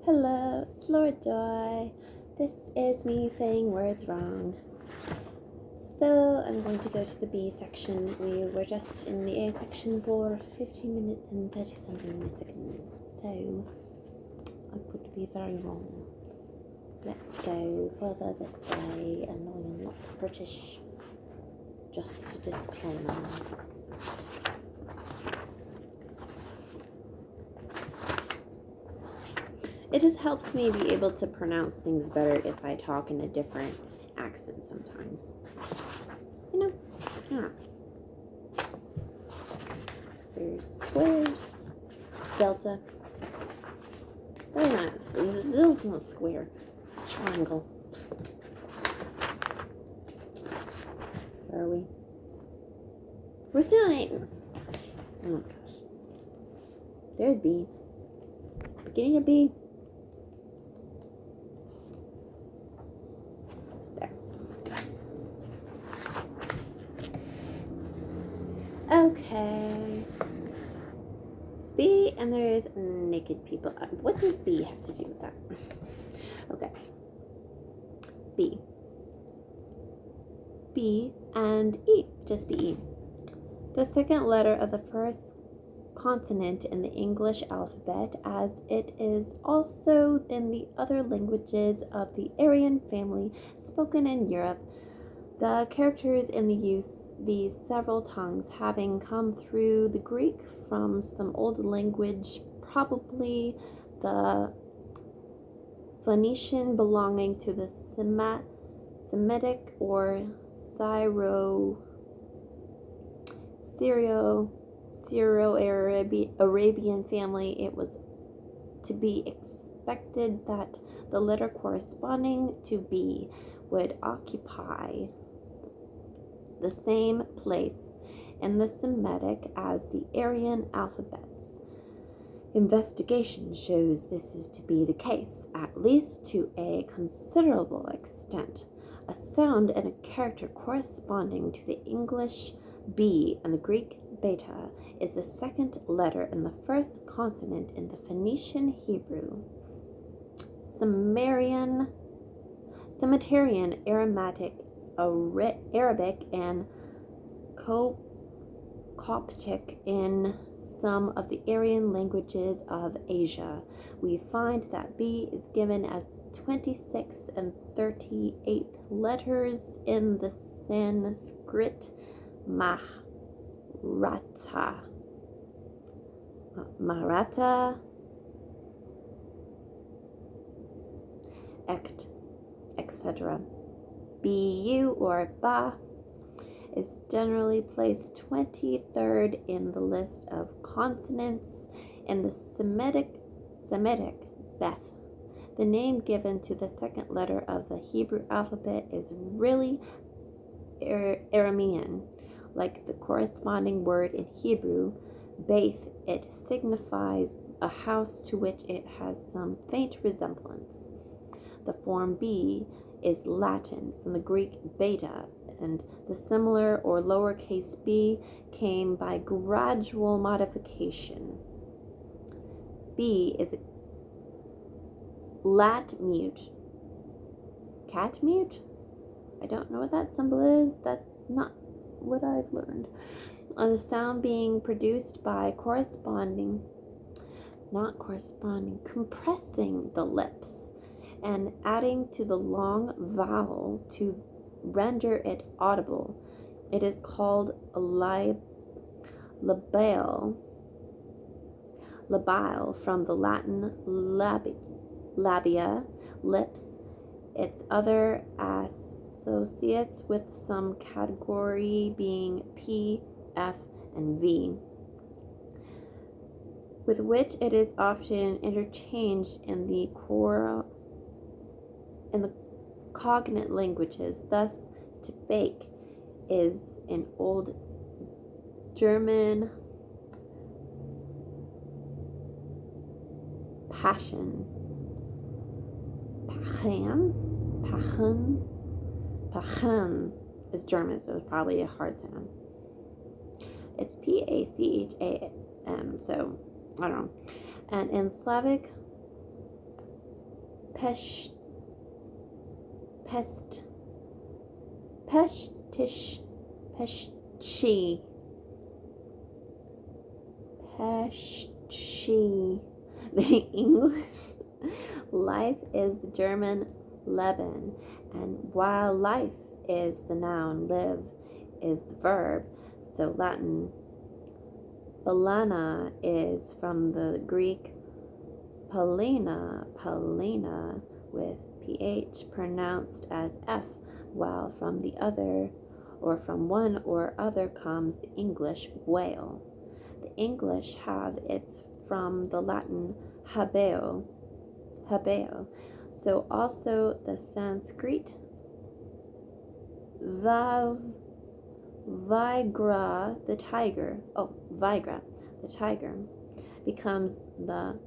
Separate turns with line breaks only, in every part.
Hello, it's Laura Joy. This is me saying words wrong. So I'm going to go to the B section. We were just in the A section for 15 minutes and 30 something seconds. So I could be very wrong. Let's go further this way, and I am not British. Just a disclaimer. It just helps me be able to pronounce things better if I talk in a different accent sometimes. You know? Yeah. There's squares. Delta. Very nice. It's not square. It's triangle. Where are we? We're still on 8. Oh my gosh. There's B. Beginning of B. Okay. It's B, and there's naked people. What does B have to do with that? Okay. B. B and E. Just B-E. The second letter of the first consonant in the English alphabet, as it is also in the other languages of the Aryan family spoken in Europe. The characters in the use these several tongues having come through the Greek from some old language, probably the Phoenician belonging to the Semitic or Syro-Arabian family. It was to be expected that the letter corresponding to B would occupy the same place in the Semitic as the Aryan alphabets. Investigation shows this is to be the case, at least to a considerable extent. A sound and a character corresponding to the English B and the Greek beta is the second letter and the first consonant in the Phoenician Hebrew, Sumerian, Aramaic, Arabic, and Coptic in some of the Aryan languages of Asia. We find that B is given as 26 and 38 letters in the Sanskrit Maratha, etc. Bu or Ba is generally placed 23rd in the list of consonants in the Semitic Beth. The name given to the second letter of the Hebrew alphabet is really Aramean, like the corresponding word in Hebrew, Beth. It signifies a house to which it has some faint resemblance. The form B is Latin from the Greek beta, and the similar or lowercase b came by gradual modification. B is a lat mute. Cat mute? I don't know what that symbol is. That's not what I've learned. The sound being produced by compressing the lips and adding to the long vowel to render it audible. It is called a labile from the Latin labia, lips. Its other associates with some category being P, F, and V, with which it is often interchanged in the cognate languages. Thus, to bake is in Old German Pachen is German, so it's probably a hard sound. It's Pachan, so I don't know. And in Slavic, Pest, pest, pestish, pesci, pesci. The English life is the German Leben, and while life is the noun, live is the verb, so Latin balana is from the Greek palina, with ph pronounced as f, while from the other, or from one or other, comes the English whale. The English have its from the Latin habeo, so also the Sanskrit vigra, the tiger, becomes the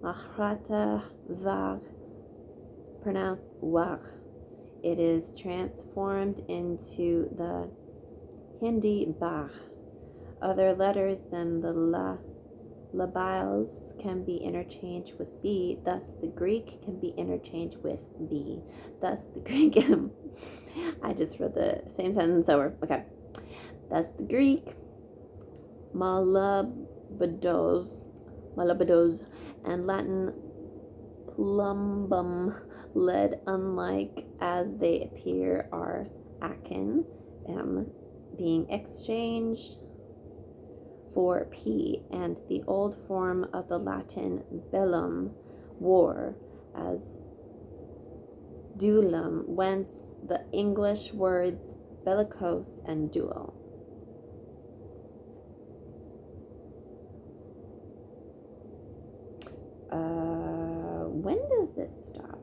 Maharata Vag, pronounced Wag. It is transformed into the Hindi Bag. Other letters than the labials can be interchanged with B, thus the Greek can be interchanged with B. Thus the Greek, I just wrote the same sentence over. Okay. Thus the Greek malabados, and Latin plumbum, lead, unlike as they appear, are akin, M, being exchanged for P, and the old form of the Latin bellum, war, as duellum, whence the English words bellicose and duel. When does this stop?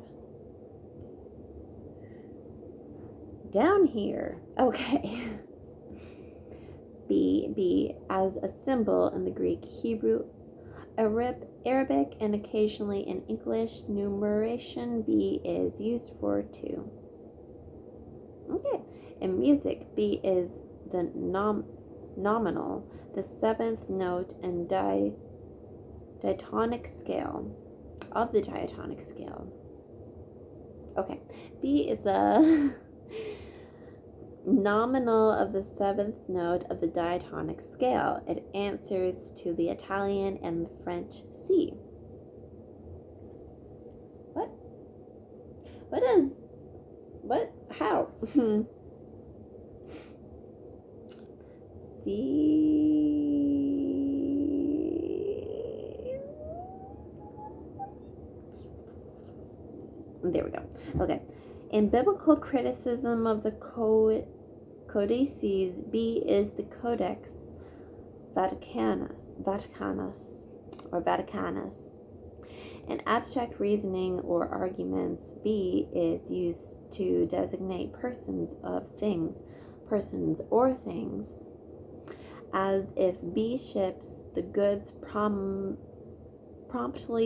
Down here. Okay. B as a symbol in the Greek, Hebrew, Arabic, and occasionally in English numeration. B is used for 2. Okay. In music, B is the nominal, the 7th note in diatonic scale, of the diatonic scale. Okay. B is a nominal of the 7th note of the diatonic scale. It answers to the Italian and the French C. How? C. There we go. Okay. In biblical criticism of the codices, B is the Codex Vaticanus. In abstract reasoning or arguments, B is used to designate persons or things, as if B ships the goods promptly,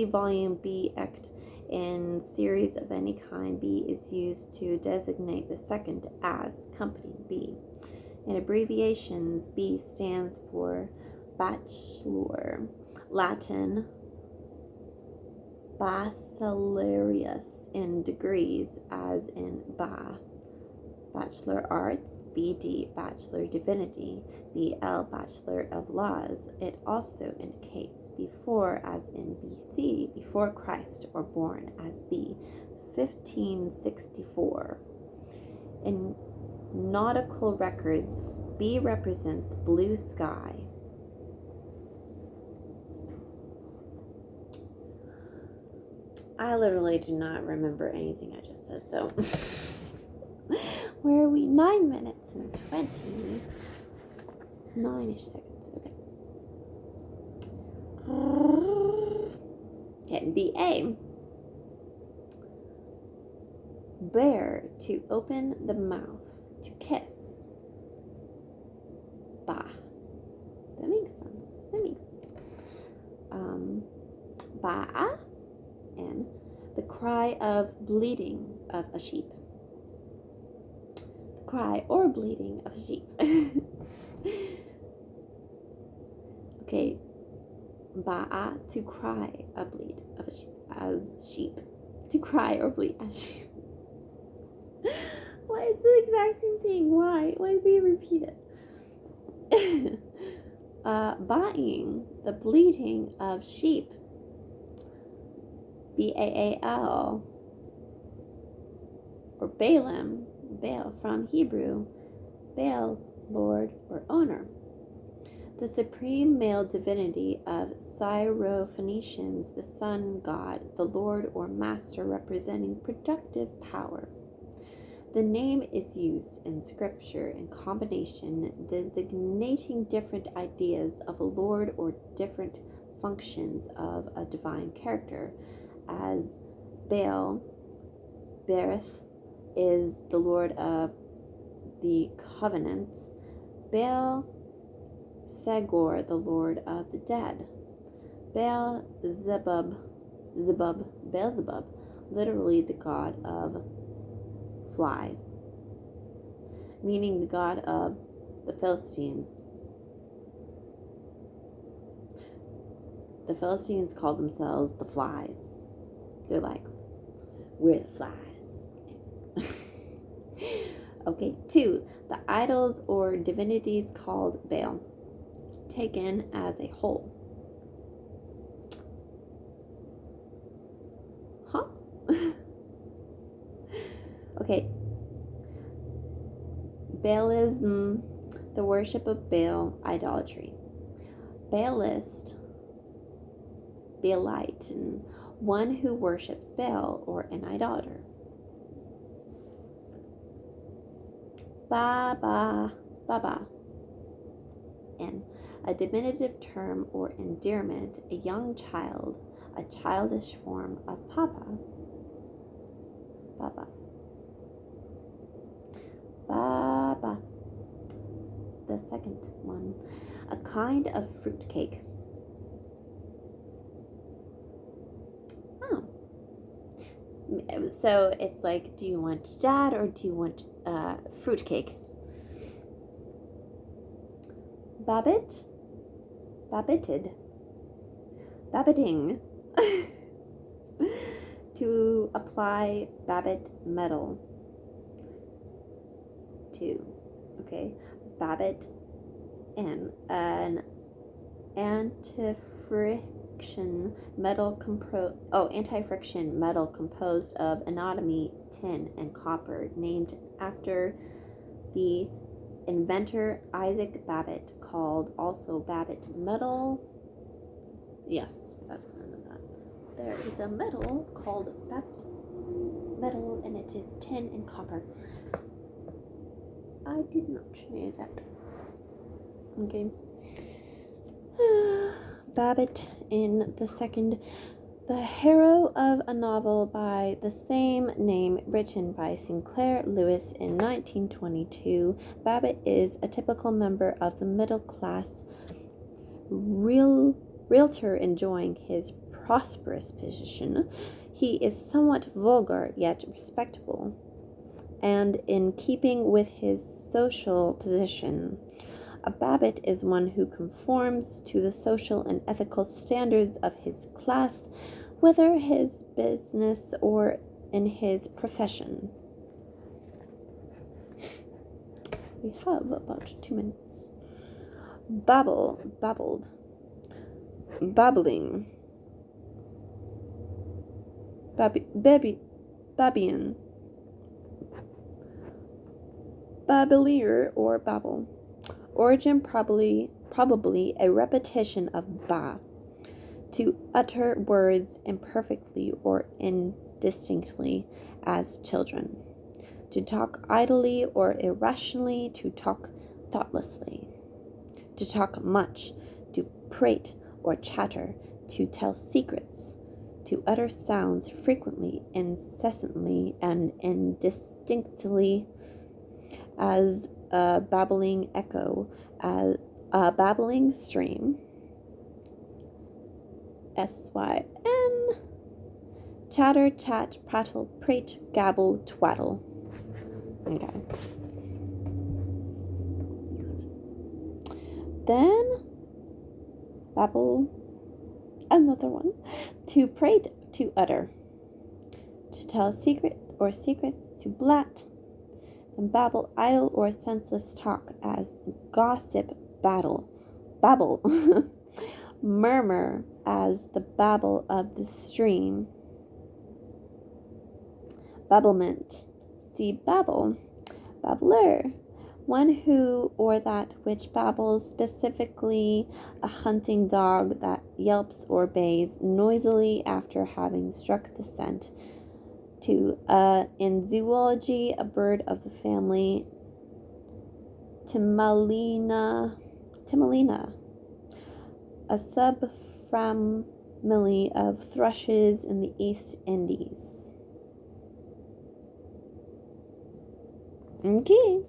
volume B ect in series of any kind. B is used to designate the second, as company B. In abbreviations, B stands for bachelor, Latin bacillarius, in degrees, as in Bachelor Arts, BD, Bachelor Divinity, BL, Bachelor of Laws. It also indicates before, as in BC, before Christ, or born, as B, 1564. In nautical records, B represents blue sky. I literally do not remember anything I just said, so where are we? 9 minutes and 29-ish seconds. Okay. BA. Bear, to open the mouth, to kiss. Ba. That makes sense. Ba'a, and the cry of bleating of a sheep. The cry or bleating of a sheep. Okay. Ba'a, to cry, a bleat of a sheep, as sheep. to cry or bleat as she. What is the exact same thing? Why? Why do we repeat it? Buying, the bleating of sheep. Baal, or Balaam, Baal from Hebrew, Baal, Lord or owner. The supreme male divinity of Syrophoenicians, the sun god, the lord or master representing productive power. The name is used in scripture in combination, designating different ideas of a lord or different functions of a divine character, as Baal, Berith, is the lord of the covenant, Baal Thagor, the lord of the dead, Beelzebub, literally the god of flies, meaning the god of the Philistines. The Philistines call themselves the flies. They're like, we're the flies. Okay, 2. The idols or divinities called Baal, taken as a whole. Huh? Okay. Baalism, the worship of Baal, idolatry. Baalist, Baalite, and one who worships Baal or an idolater. Baba, and a diminutive term or endearment, a young child, a childish form of Papa. Baba. The second one, a kind of fruitcake. Oh. So it's like, do you want dad or do you want fruitcake? Babbiting. To apply Babbitt metal to. Okay, Babbitt and an anti-friction metal composed of antimony, tin, and copper, named after the inventor Isaac Babbitt, called also Babbitt metal. Yes, that's none of that. There is a metal called Babbitt metal, and it is tin and copper. I did not know that. Okay. Babbitt in the second, the hero of a novel by the same name written by Sinclair Lewis in 1922. Babbitt is a typical member of the middle class realtor enjoying his prosperous position. He is somewhat vulgar yet respectable, and in keeping with his social position. A Babbitt is one who conforms to the social and ethical standards of his class, whether his business or in his profession. We have about 2 minutes. Babbled, babbling, Babian, Babblier or babble. Origin probably a repetition of ba, to utter words imperfectly or indistinctly as children, to talk idly or irrationally, to talk thoughtlessly, to talk much, to prate or chatter, to tell secrets, to utter sounds frequently, incessantly, and indistinctly, as a babbling echo, as a babbling stream. SYN. Chatter, chat, prattle, prate, gabble, twaddle. Okay. Then, babble, another one. To prate, to utter. to tell secret or secrets, to blat, then babble idle or senseless talk, as gossip babble, murmur as the babble of the stream. Babblement. See babble. Babbler. One who or that which babbles, specifically a hunting dog that yelps or bays noisily after having struck the scent. In zoology, a bird of the family Timalina, a subfamily of thrushes in the East Indies. Okay.